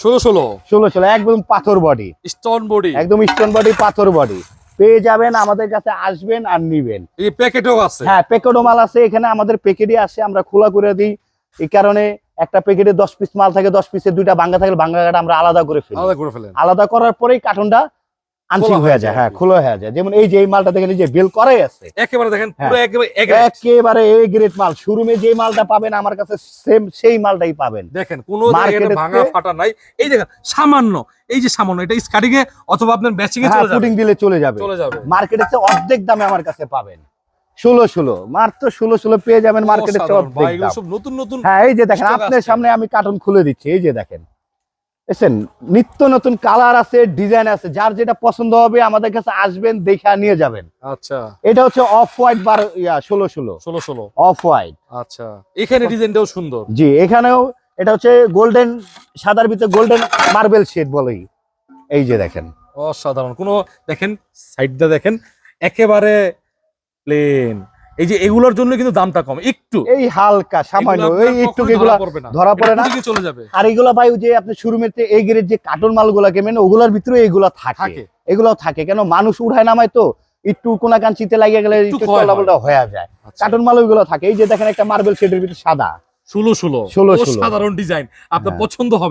16 একদম পাথর body, stone body, একদম স্টোন বডি, পাথর বডি পেয়ে যাবেন। আমাদের কাছে আসবেন আর নিবেন। এই প্যাকেটও আছে। হ্যাঁ, প্যাকেটও মাল আছে এখানে, আমাদের প্যাকেটই আসে, আমরা খোলা করে দিই। এই কারণে একটা প্যাকেটে 10 পিস মাল থাকে, 10 পিসে 2টা ভাঙা থাকলে ভাঙাটা আমরা আলাদা করে ফেলি। আলাদা করার পরেই কার্টনটা আনসিং হয়ে যায়। হ্যাঁ, খোলা হয়ে যায়। যেমন এই যে এই মালটা দেখেন, এই যে বেল করাই আছে, একেবারে দেখেন পুরো একেবারে এ গ্রেড মাল। শোরুমে যে মালটা পাবেন আমার কাছে সেম সেই মালটাই পাবেন। দেখেন কোনো জায়গায় ভাঙা ফাটা নাই। এই দেখেন সামান্য, এই যে সামান্য এটা স্কাটিং এ অথবা আপনার ম্যাচিং এ চলে যাবে, পুটিং দিলে চলে যাবে। মার্কেটে অর্ধেক দামে আমার কাছে পাবেন। 16 মাত্র 16 পেয়ে যাবেন মার্কেটে অর্ধেক দাম। সব নতুন নতুন। হ্যাঁ, এই যে দেখেন আপনার সামনে আমি কার্টন খুলে দিচ্ছি। এই যে দেখেন, এসেন, নিত্য নতুন কালার আছে, ডিজাইন আছে, যার যেটা পছন্দ হবে আমাদের কাছে আসবেন, দেখা নিয়ে যাবেন। আচ্ছা, এটা হচ্ছে অফ হোয়াইট 16 অফ হোয়াইট। আচ্ছা, এখানে ডিজাইনটাও সুন্দর। জি, এখানেও এটা হচ্ছে গোল্ডেন, সাদার ভিতরে গোল্ডেন মার্বেল শেড বলেই। এই যে দেখেন অসাধারণ। কোনো দেখেন সাইডটা দেখেন একেবারে প্লেন। এই যে এগুলোর জন্য কিন্তু দামটা কম একটু, এই হালকা সামান্য, এই একটু এগুলা ধরা পড়ে না, চলে যাবে। আর এগুলা ভাই যে আপনি শোরুমেতে এই গ্রেড যে কার্টন মালগুলা কেনেন ওগুলার ভিতরে এগুলা থাকে, এগুলাও থাকে। কেন মানুষ উঠায় নামায় তো, একটু কোনা কাঞ্চিতে লাগিয়ে গেলে একটু চলাবলটা হয়ে যায়। কার্টন মাল ওইগুলো থাকে। এই যে দেখেন একটা মার্বেল শেডের ভিতরে সাদা 16 সাধারণ ডিজাইন আপনার পছন্দ হবে।